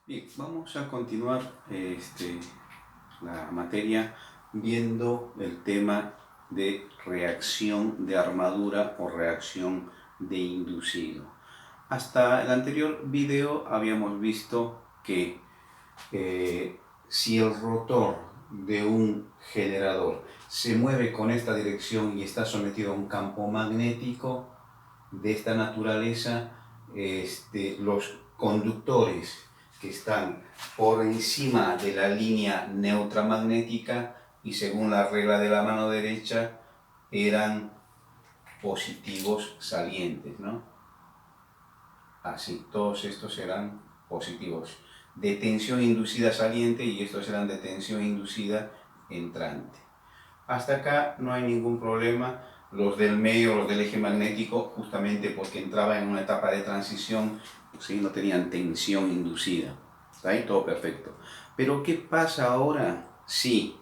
Bien, vamos a continuar la materia viendo el tema de reacción de armadura o reacción de inducido. Hasta el anterior video habíamos visto que si el rotor de un generador se mueve con esta dirección y está sometido a un campo magnético de esta naturaleza, los conductores que están por encima de la línea neutra magnética y según la regla de la mano derecha eran positivos salientes, ¿no? Así, todos estos eran positivos de tensión inducida saliente y estos eran de tensión inducida entrante. Hasta acá no hay ningún problema. Los del medio, los del eje magnético, justamente porque entraba en una etapa de transición, ¿sí? No tenían tensión inducida. ¿Está ahí? Todo perfecto. Pero ¿qué pasa ahora si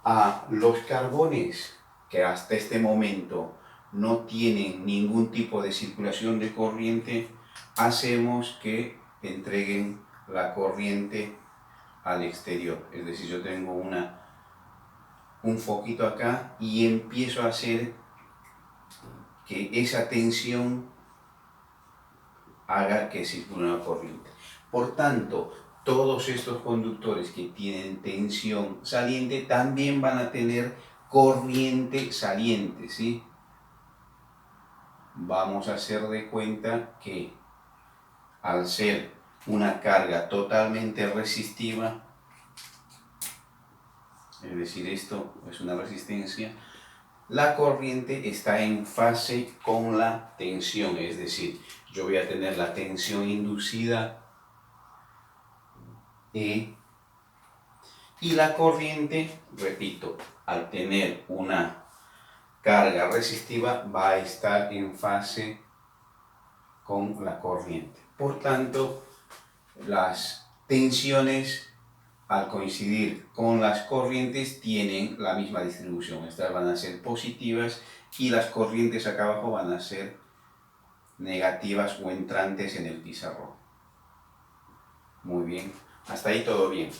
a los carbones que hasta este momento no tienen ningún tipo de circulación de corriente, hacemos que entreguen la corriente al exterior? Es decir, yo tengo un foquito acá y empiezo a hacer que esa tensión haga que circule una corriente. Por tanto, todos estos conductores que tienen tensión saliente también van a tener corriente saliente, ¿sí? Vamos a hacer de cuenta que al ser una carga totalmente resistiva, es decir, esto es una resistencia, la corriente está en fase con la tensión, es decir, yo voy a tener la tensión inducida E y la corriente, repito, al tener una carga resistiva va a estar en fase con la corriente. Por tanto, las tensiones al coincidir con las corrientes tienen la misma distribución. Estas van a ser positivas y las corrientes acá abajo van a ser negativas o entrantes en el pizarrón. Muy bien, hasta ahí todo bien.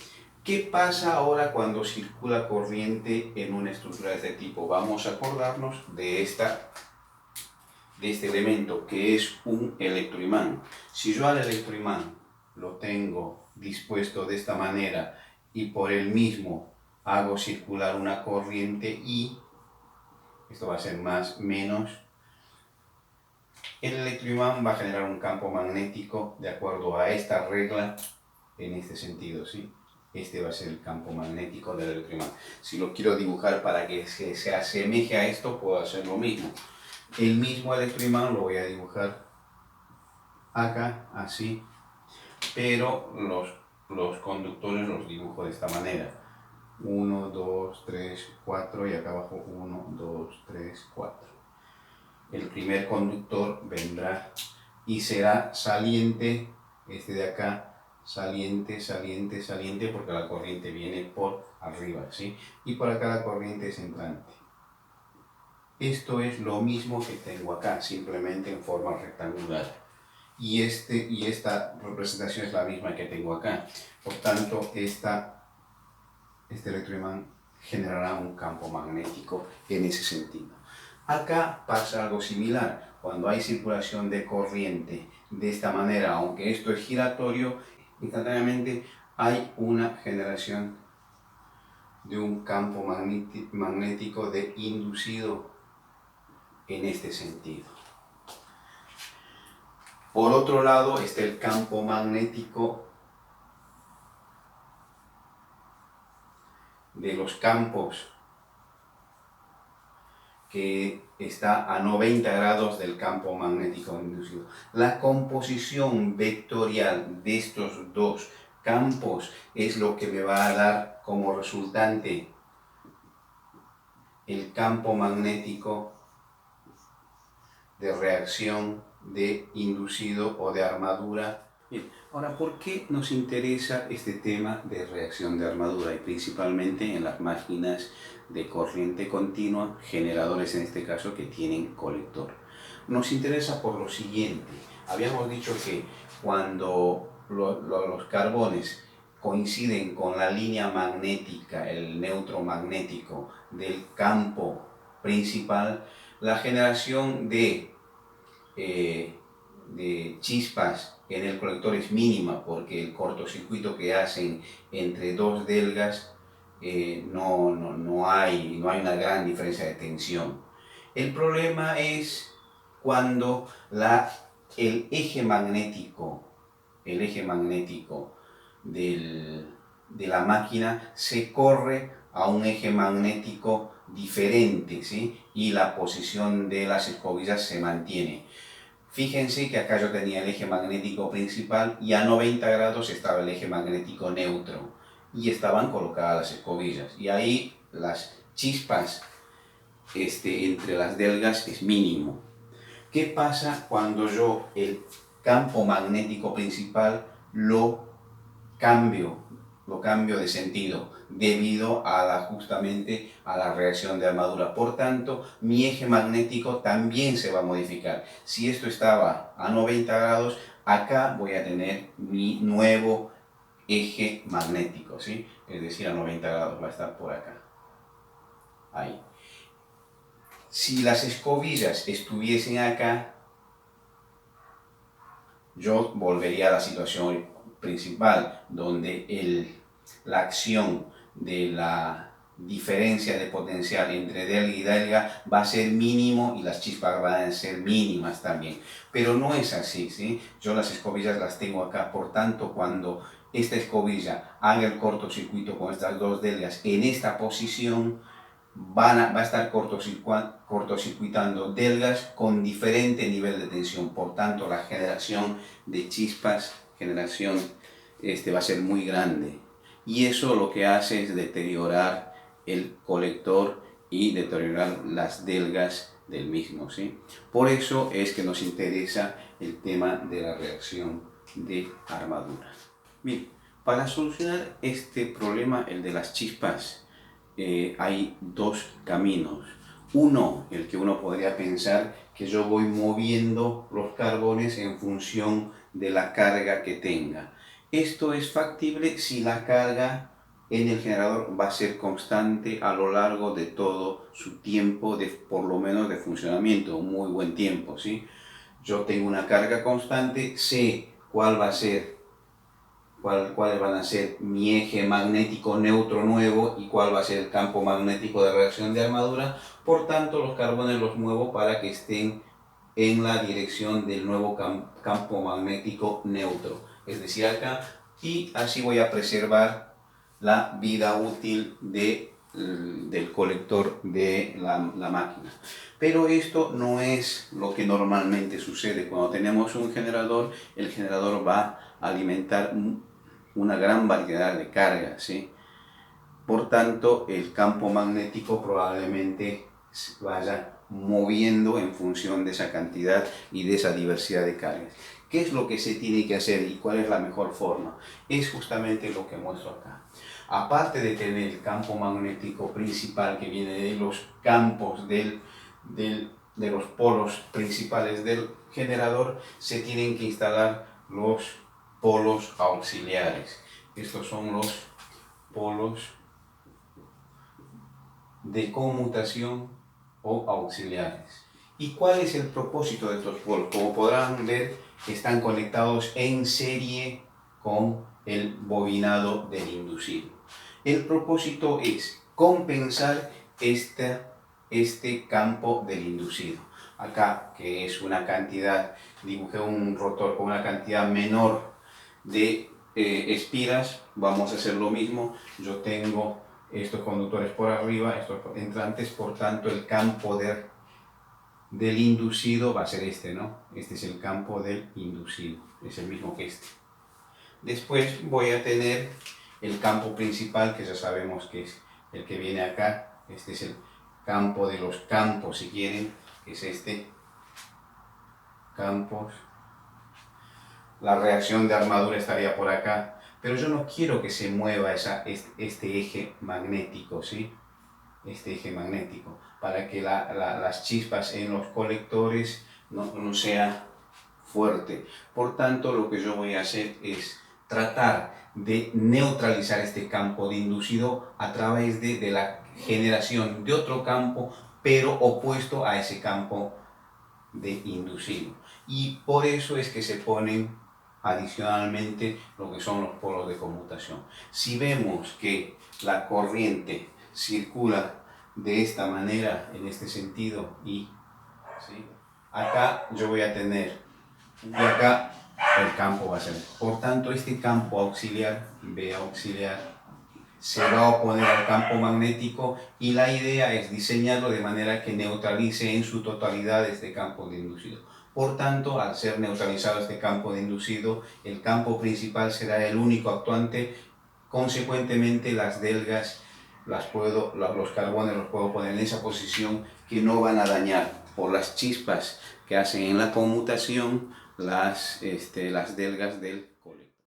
¿Qué pasa ahora cuando circula corriente en una estructura de este tipo? Vamos a acordarnos de este elemento que es un electroimán. Si yo al electroimán lo tengo dispuesto de esta manera y por el mismo hago circular una corriente I, esto va a ser más menos, el electroimán va a generar un campo magnético de acuerdo a esta regla en este sentido, ¿sí? Este va a ser el campo magnético del electroimán. Si lo quiero dibujar para que se asemeje a esto, puedo hacer lo mismo. El mismo electroimán lo voy a dibujar acá, así, pero los conductores los dibujo de esta manera. 1, 2, 3, 4 y acá abajo 1, 2, 3, 4. El primer conductor vendrá y será saliente, este de acá, saliente, saliente, saliente, porque la corriente viene por arriba, ¿sí? Y por acá la corriente es entrante. Esto es lo mismo que tengo acá, simplemente en forma rectangular. Y esta representación es la misma que tengo acá. Por tanto, este electroimán generará un campo magnético en ese sentido. Acá pasa algo similar. Cuando hay circulación de corriente de esta manera, aunque esto es giratorio, instantáneamente hay una generación de un campo magnético de inducido en este sentido. Por otro lado está el campo magnético de los campos que está a 90 grados del campo magnético inducido. La composición vectorial de estos dos campos es lo que me va a dar como resultante el campo magnético de reacción de inducido o de armadura. Bien, ahora, ¿por qué nos interesa este tema de reacción de armadura? Y principalmente en las máquinas de corriente continua, generadores en este caso que tienen colector. Nos interesa por lo siguiente. Habíamos dicho que cuando los carbones coinciden con la línea magnética, el neutro magnético del campo principal, la generación de chispas en el colector es mínima, porque el cortocircuito que hacen entre dos delgas no hay una gran diferencia de tensión. El problema es cuando el eje magnético de la máquina se corre a un eje magnético diferente, ¿sí? Y la posición de las escobillas se mantiene. Fíjense que acá yo tenía el eje magnético principal y a 90 grados estaba el eje magnético neutro y estaban colocadas las escobillas, y ahí las chispas entre las delgas es mínimo. ¿Qué pasa cuando yo el campo magnético principal lo cambio de sentido debido justamente a la reacción de armadura? Por tanto, mi eje magnético también se va a modificar. Si esto estaba a 90 grados, acá voy a tener mi nuevo eje magnético, ¿sí? Es decir, a 90 grados va a estar por acá. Ahí. Si las escobillas estuviesen acá, yo volvería a la situación principal, donde la acción de la diferencia de potencial entre delga y delga va a ser mínimo y las chispas van a ser mínimas también. Pero no es así, ¿sí? Yo las escobillas las tengo acá, por tanto, cuando esta escobilla haga el cortocircuito con estas dos delgas en esta posición, va a estar cortocircuitando delgas con diferente nivel de tensión. Por tanto, la generación de chispas, va a ser muy grande. Y eso lo que hace es deteriorar el colector y deteriorar las delgas del mismo, ¿sí? Por eso es que nos interesa el tema de la reacción de armadura. Bien, para solucionar este problema, el de las chispas, hay dos caminos. Uno, el que uno podría pensar que yo voy moviendo los carbones en función de la carga que tenga. Esto es factible si la carga en el generador va a ser constante a lo largo de todo su tiempo, por lo menos de funcionamiento, un muy buen tiempo, ¿sí? Yo tengo una carga constante, sé cuáles van a ser mi eje magnético neutro nuevo y cuál va a ser el campo magnético de reacción de armadura. Por tanto, los carbones los muevo para que estén en la dirección del nuevo campo magnético neutro, es decir, acá, y así voy a preservar la vida útil del colector de la máquina. Pero esto no es lo que normalmente sucede. Cuando tenemos un generador, el generador va a alimentar una gran variedad de cargas, ¿sí? Por tanto, el campo magnético probablemente vaya moviendo en función de esa cantidad y de esa diversidad de cargas. ¿Qué es lo que se tiene que hacer y cuál es la mejor forma? Es justamente lo que muestro acá. Aparte de tener el campo magnético principal que viene de los campos de los polos principales del generador, se tienen que instalar los polos auxiliares. Estos son los polos de conmutación o auxiliares. ¿Y cuál es el propósito de estos polos? Como podrán ver, están conectados en serie con el bobinado del inducido. El propósito es compensar este campo del inducido. Acá, que es una cantidad, dibujé un rotor con una cantidad menor de espiras, vamos a hacer lo mismo. Yo tengo estos conductores por arriba, estos entrantes, por tanto el campo del inducido va a ser este, ¿no? Este es el campo del inducido, es el mismo que este. Después voy a tener el campo principal, que ya sabemos que es el que viene acá. Este es el campo de los campos, si quieren, que es este. Campos. La reacción de armadura estaría por acá, pero yo no quiero que se mueva este eje magnético, ¿sí? Este eje magnético, para que las chispas en los colectores no sea fuerte. Por tanto, lo que yo voy a hacer es tratar de neutralizar este campo de inducido a través de la generación de otro campo, pero opuesto a ese campo de inducido. Y por eso es que se ponen adicionalmente lo que son los polos de conmutación. Si vemos que la corriente circula de esta manera, en este sentido, y ¿sí? Acá yo voy a tener, y acá el campo va a ser. Por tanto, este campo auxiliar, B auxiliar, se va a oponer al campo magnético y la idea es diseñarlo de manera que neutralice en su totalidad este campo de inducido. Por tanto, al ser neutralizado este campo de inducido, el campo principal será el único actuante. Consecuentemente, las delgas, los carbones los puedo poner en esa posición que no van a dañar por las chispas que hacen en la conmutación las delgas del